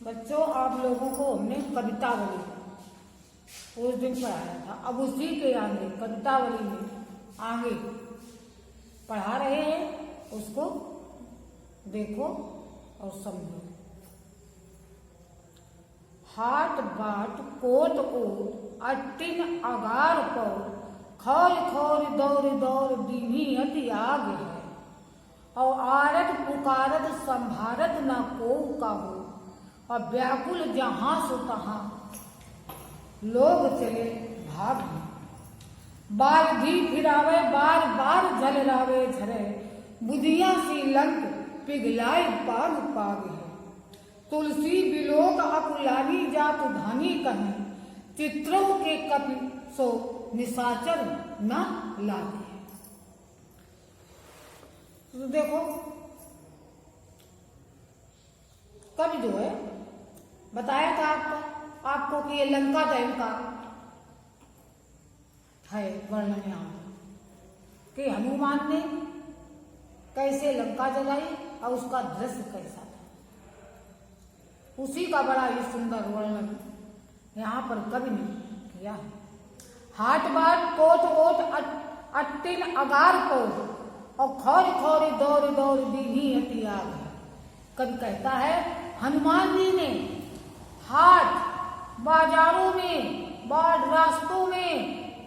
बच्चों, आप लोगों को हमने कवितावली उस दिन पढ़ाया था। अब उसी के आगे कवितावली में आगे पढ़ा रहे हैं, उसको देखो और समझो। हाट बाट कोट ओट अट्टिन अगार पौर खौर खौर दौड़ दौड़ दीनी अति आग है। और आरत पुकारत संभारत न को काहू और व्याकुल जहां सो तहां लोग चले भाग। बार धी फिरावे बार बार झलरावे झरे बुधिया सी लंक पिघलाई पाग पाग है। तुलसी बिलोक अकुलानी जात धानी कहें चित्रों के कपि सो निशाचर न लागे। तो देखो, कवि जो है बताया था आपको कि ये लंका दहन का है वर्णन यहाँ कि हनुमान ने कैसे लंका जलाई और उसका दृश्य कैसा था, उसी का बड़ा ही सुंदर वर्णन यहाँ पर कवि ने किया है। हाट बाट कोट ओट अट्टिन अगार को और खौर खौर दौड़ दौड़ दीनी अति आग है। कवि कहता है हनुमान जी ने हाट बाजारों में, बाढ़ रास्तों में,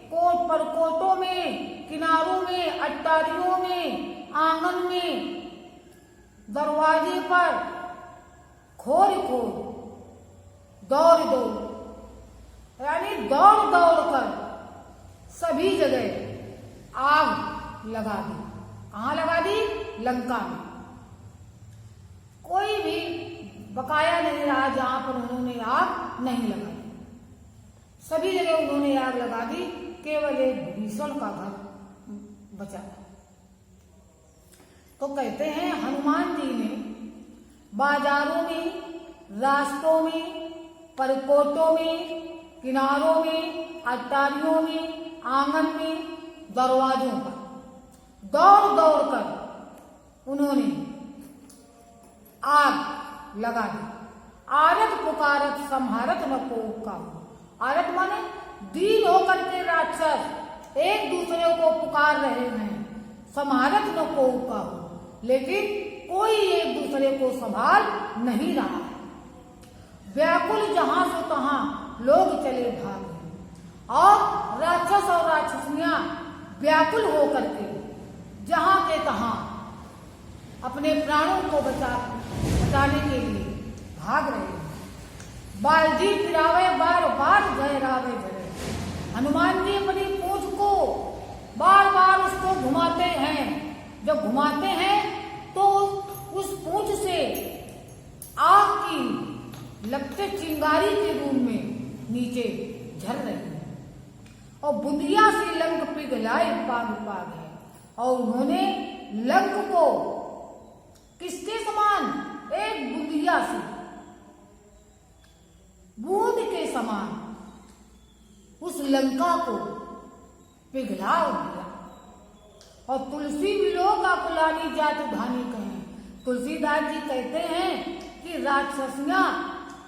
कोट पर कोटों में, किनारों में, अट्टारियों में, आंगन में, दरवाजे पर खोर खोर दौड़ दौड़ यानी दौड़ दौड़ कर सभी जगह आग लगा दी। कहाँ लगा दी? लंका में। कोई भी बकाया नहीं रहा जहां पर उन्होंने आग नहीं लगाई, सभी जगह उन्होंने आग लगा दी, केवल एक भीषण का घर बचा। तो कहते हैं हनुमान जी ने बाजारों में, रास्तों में, परकोटों में, किनारों में, अट्टारियों में, आंगन में, दरवाजों पर दौड़ दौड़ कर उन्होंने आग लगा दी। आरत पुकारत संहारत न को काहू। आरत माने दीन होकर के राक्षस एक दूसरे को पुकार रहे हैं, संहारत न को काहू, लेकिन कोई एक दूसरे को संभाल नहीं रहा है। व्याकुल जहां से तहां लोग चले भागे। और राक्षस और राक्षसियां व्याकुल होकर के जहां के तहां अपने प्राणों को बचाने के लिए भाग रहे हैं। बाल्दी फिरावे बार बार गहरावे झरे। हनुमान जी अपनी पूंछ को बार बार उसको घुमाते हैं। जब घुमाते हैं तो उस पूंछ से आग की लपटे चिंगारी के रूप में नीचे झर रही है और बुंदिया से लंक पिघलाई पाग पाग है। और उन्होंने लंक को किसके समान? एक बुंदिया से, बूंद के समान उस लंका को पिघला दिया। और तुलसी बिलोक अकुलानी जात धानी कहें। तुलसीदास जी कहते हैं कि राक्षसियां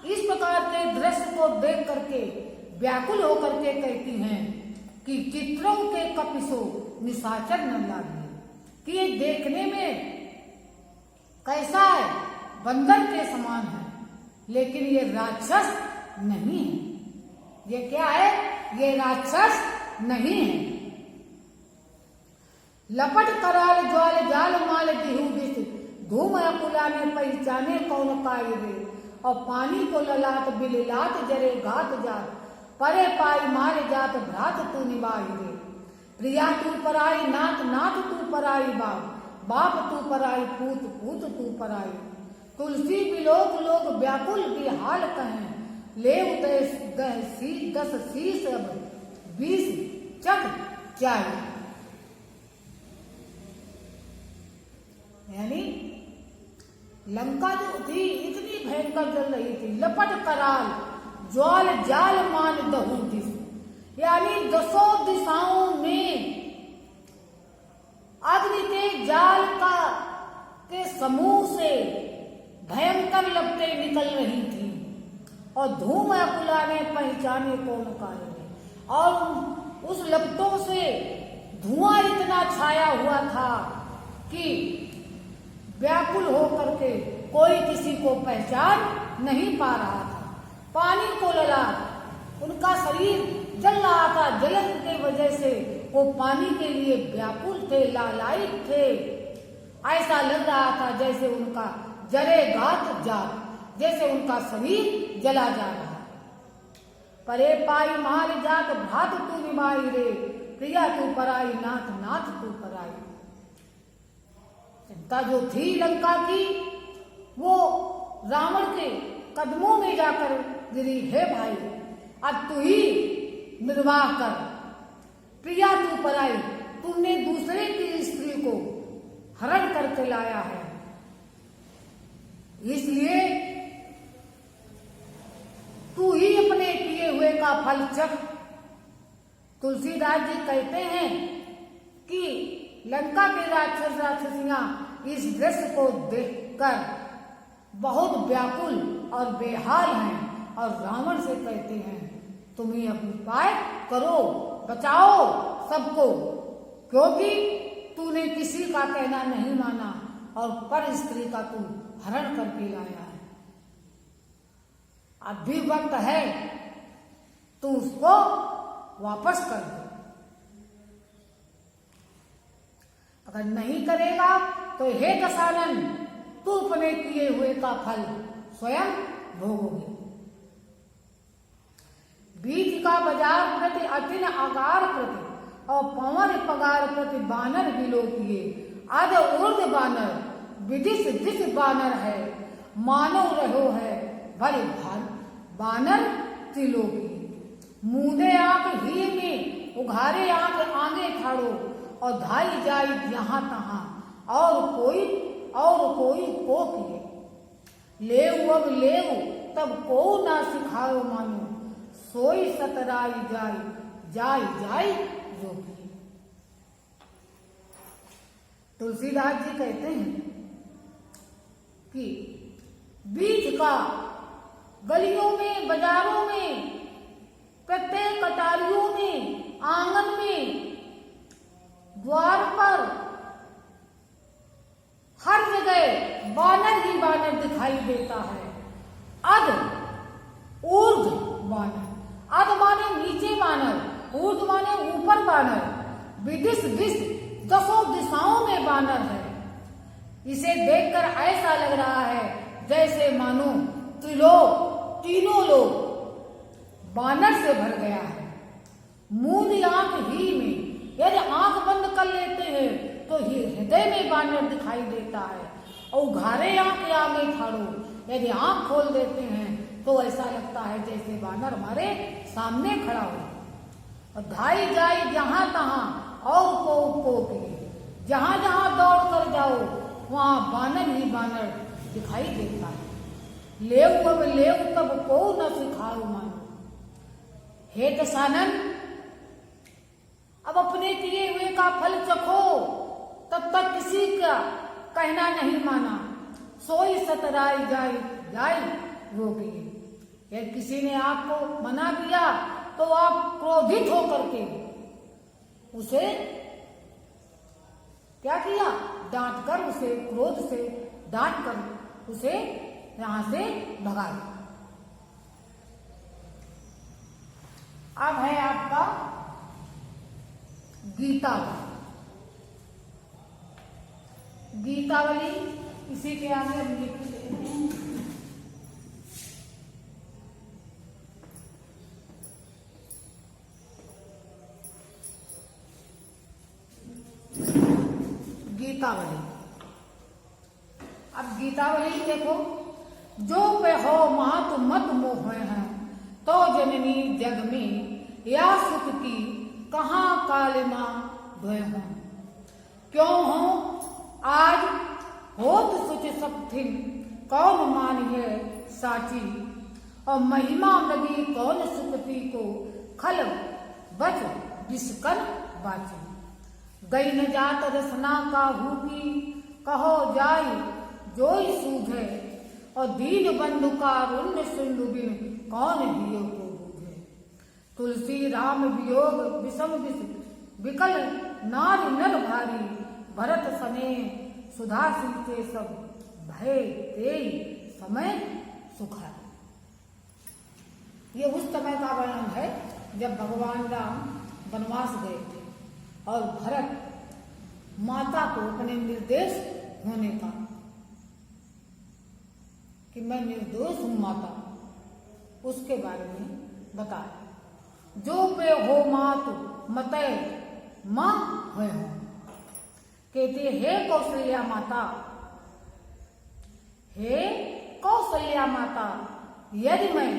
इस प्रकार के दृश्य को देख करके व्याकुल होकर के कहती हैं कि चित्रों के कपिसो निशाचर न लागे। कि ये देखने में कैसा है? बंदर के समान है, लेकिन ये राक्षस नहीं है। ये क्या है? ये राक्षस नहीं है। लपट कराल ज्वाल जाल माल दिहु दिस धूम अकुला में पहचाने कौन पाई रे। और पानी को ललाट बिललाट जरे घात जात परे पाई मार जात भ्रात तू निभाई रे। प्रिया तू पराई नाथ नाथ तू पराई बाप बाप तू पराई पूत पूत तू पराई। तुलसी बिलोक लोग व्याकुल की हाल कहें ले दस शीस अब 20 चक चाहिए। यानी लंका जो थी इतनी भयंकर जल रही थी। लपट कराल ज्वाल जाल मान दहु दिस, यानी 10 दिशाओं में अग्नि के जाल का के समूह से भयंकर लपटें निकल रही थी। और धूम अकुलाने पहचाने कौन काहे। और उस लपटों से धुआं इतना छाया हुआ था कि व्याकुल होकर के कोई किसी को पहचान नहीं पा रहा था। पानी को लला, उनका शरीर जल रहा था, जलन की वजह से वो पानी के लिए व्याकुल थे, लालायित थे। ऐसा लग रहा था जैसे उनका जलेगा जात, जैसे उनका शरीर जला जा रहा। परे पाई मार जात भात तू निभाई रे, प्रिया तू पराई नाथ नाथ तू पराई। चिंता जो थी लंका की वो रावण के कदमों में जाकर गिरी। हे भाई, अब तू ही निर्वाह कर, प्रिया तू पराई, तुमने दूसरे की स्त्री को हरण करके लाया है, इसलिए तू ही अपने किए हुए का फल चख। तुलसीदास जी कहते हैं कि लंका के राक्षस राक्षसियां इस दृश्य को देखकर बहुत व्याकुल और बेहाल हैं और रावण से कहते हैं तुम ही अपनी उपाय करो, बचाओ सबको, क्योंकि तूने किसी का कहना नहीं माना और पर स्त्री का तू हरण करके लाया है। अब भी वक्त है, तू उसको वापस कर दे। अगर नहीं करेगा तो हे दशानन, तू अपने किए हुए का फल स्वयं भोगोगे। बीच का बाजार प्रति अतिन आगार प्रति और पवन पगार प्रति बानर विलोकिए। आध ऊर्ध बानर विदिश दिश बानर है, मानो रहो है भले भान बानर त्रिलोकी। मूंदे आंख ही में उघारे आंख आगे ठाड़ो और धाई जाई यहाँ तहाँ और कोई को किए। लेव अब लेव तब को ना सिखाओ मानो, सोई सतराई जाई जाई जाई जोगी। तुलसीदास जी कहते हैं कि बीच का गलियों में, बाजारों में, प्रत्येक कटारियों में, आंगन में, द्वार पर, हर जगह बानर ही बानर दिखाई देता है। अध ऊर्ध्व बानर, अध माने नीचे बानर, ऊर्ध्व माने ऊपर बानर, विदिश दिश दसों दिशाओं में बानर है। इसे देखकर ऐसा लग रहा है जैसे मानो त्रिलोक, तीनों लोग बानर से भर गया है। मूंदी आंख ही में, यदि आंख बंद कर लेते हैं तो हृदय में बानर दिखाई देता है, और उघारे आंख आगे ठाड़ो, यदि आंख खोल देते हैं तो ऐसा लगता है जैसे बानर हमारे सामने खड़ा हो। और धाई जाई जहां तहां और को के, जहां जहां दौड़ कर जाओ वहां बानर ही बानर दिखाई देता है। लेव अब लेव तब को न सिखाओ मानो। हे दशानन, अब अपने किए हुए का फल चखो, तब तक किसी का कहना नहीं माना। सोई सतराई जाई जाई रोगी। यदि किसी ने आपको मना दिया तो आप क्रोधित होकर के उसे क्या किया, डांट कर, उसे क्रोध से डांट कर उसे यहां से भगा दिया। अब है आपका गीतावली। गीतावली इसी के आगे हम लिख लेते हैं। गीतावली। अब गीतावली देखो, जो पे हो मात मत मोह है, तो जननी जग में या सुख की कहाँ कालिमा धोए हो। क्यों हो आज होत सुच सप्थिन, कौन मानिए साची, और महिमा लगी कौन सुखती को, खल बच बिस्कन बाची। गई न जात रसना काहू की, कहो जाई जोई सूझे, और दीन बंधु कारुण्य सिंधु बिन कौन जियो को बूझे। तुलसी राम वियोग विषम विकल नारी नर भारी, भरत सने सुधा सिंचे सब भय तेई समय सुखारी। ये उस समय का वर्णन है जब भगवान राम वनवास गए थे और भरत माता को अपने निर्देश होने का कि मैं निर्दोष हूं माता, उसके बारे में बताया। जो पे हो मात मतय मां हुए हो, कहते हे कौशल्या माता, हे कौशल्या माता, यदि मैं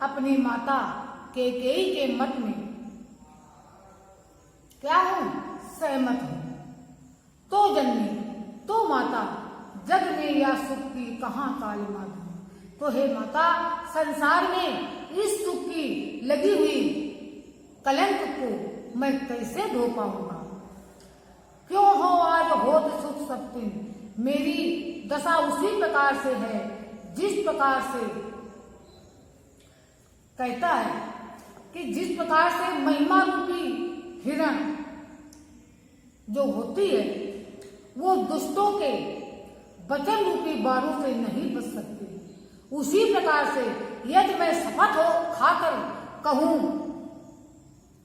अपनी माता कैकेयी के मत में क्या हूं, सहमत हूं, तो जननी तो माता जग में या सुख की कहां कालिमा दूं। तो हे माता, संसार में इस सुख की लगी हुई कलंक को मैं कैसे धो पाऊंगा। क्यों हो आज होत सुख शक्ति, मेरी दशा उसी प्रकार से है जिस प्रकार से कहता है कि जिस प्रकार से महिमा रूपी हिरण जो होती है वो दुष्टों के वचन रूपी बारों से नहीं बच सकती, उसी प्रकार से यदि मैं शपथ हो खाकर कहूं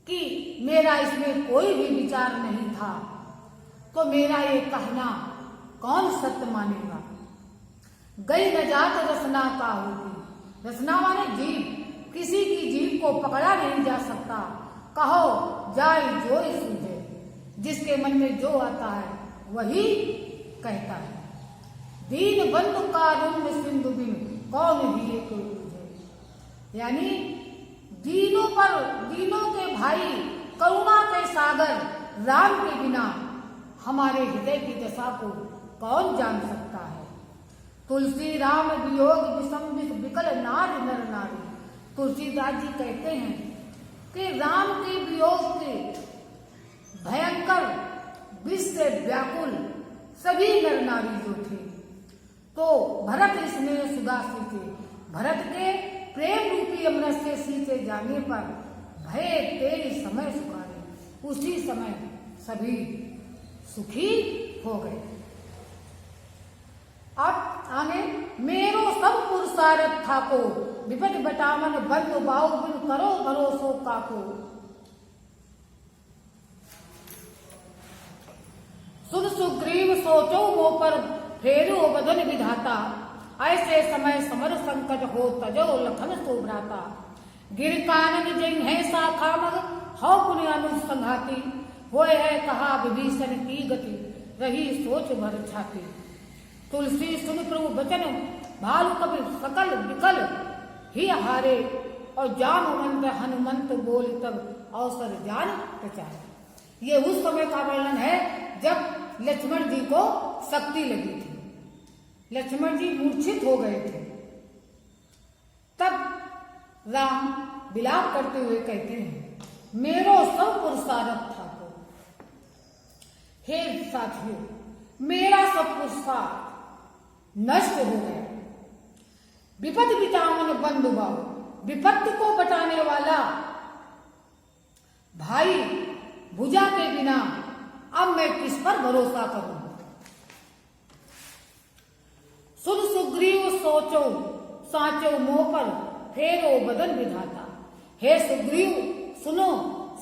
कि मेरा इसमें कोई भी विचार नहीं था, तो मेरा ये कहना कौन सत्य मानेगा। गई न जात रसना का होगी, रसना माने जीव, किसी की जीव को पकड़ा नहीं जा सकता। कहो जाए जो सूझे, जिसके मन में जो आता है वही कहता है। दीन बंधु कारुण्य सिंधु बिन कौन दिए को बूझे, यानी दीनों पर, दीनों के भाई, करुणा के सागर राम के बिना हमारे हृदय की दशा को कौन जान सकता है। तुलसी राम वियोग विषम विकल नारी नर नारी। तुलसीदास जी कहते हैं कि राम के वियोग के भयंकर विष से व्याकुल सभी नर नारी जो थे, तो भरत इसमें सुधा सींचे, भरत के प्रेम रूपी अमृत से सींचे जाने पर भय तेरी समय सुखारे, उसी समय सभी सुखी हो गए। अब आगे मेरो सब पुरुषारथ था को, विपद बटावन बंधु बाहु बिन करो भरोसो काको। सुध सुग्रीव सोचो मो पर फेरो बदन विधाता, ऐसे समय समर संकट हो तजो लखन शोभ्राता। गिर कानन जिन है शाखा मग हौ पुण्य अनुसंघाती, होए है कहा विभीषण की गति रही सोच भर छाती। तुलसी सुन प्रभु बचन भालु कवि सकल विकल ही हारे, और जामवंत हनुमंत बोल तब अवसर जान प्रचार। ये उस समय का वर्णन है जब लक्ष्मण जी को शक्ति लगी थी, लक्ष्मण जी मूर्छित हो गए थे, तब राम विलाप करते हुए कहते हैं मेरो सब पुरुषार्थ था को, हे साथियों मेरा सब पुरुषार्थ नष्ट हो गया। विपद बिटावन बंधु भाव, विपत्ति को बटाने वाला भाई भुजा के बिना अब मैं किस पर भरोसा करूं। सुन सुग्रीव सोचो साचो मोह पर फेरो बदन विधाता। हे सुग्रीव सुनो,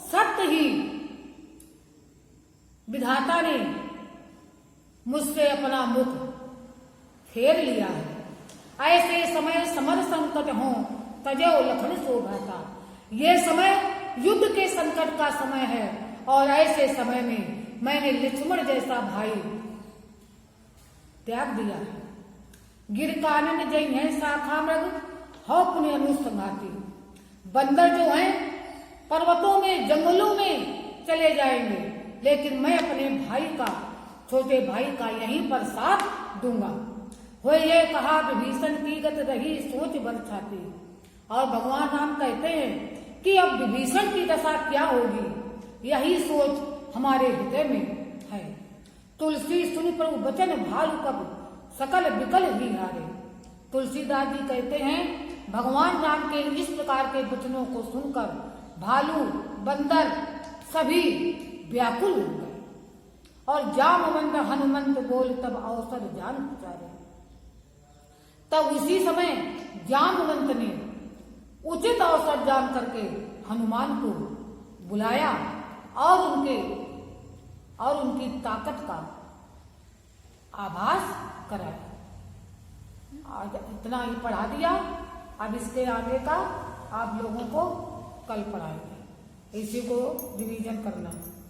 सत्य ही विधाता ने मुझसे अपना मुख फेर लिया है। ऐसे समय समर संकट हो तजो लखन शोभाता। ये समय युद्ध के संकट का समय है और ऐसे समय में मैंने लक्ष्मण जैसा भाई त्याग दिया है। गिर कानन जय है शाखा मृग हौ पुण्य अनुसंघाती। बंदर जो हैं पर्वतों में जंगलों में चले जाएंगे, लेकिन मैं अपने भाई का, छोटे भाई का यहीं पर साथ दूंगा। वो ये कहा विभीषण की गत रही सोच भर छाती। और भगवान राम कहते हैं कि अब विभीषण की दशा क्या होगी, यही सोच हमारे हृदय में है। तुलसी सुन प्रभु बचन भालु कब सकल विकल ही हारे। तुलसीदास जी कहते हैं, भगवान राम के इस प्रकार के वचनों को सुनकर भालू, बंदर सभी व्याकुल हो गए। और जामवंत हनुमंत बोल तब अवसर जान पुचारे। तब उसी समय जामवंत ने उचित अवसर जान करके हनुमान को बुलाया और उनकी ताकत का आभास कराया। आज इतना ही पढ़ा दिया, अब इसके आगे का आप लोगों को कल पढ़ाएंगे, इसी को रिवीजन करना है।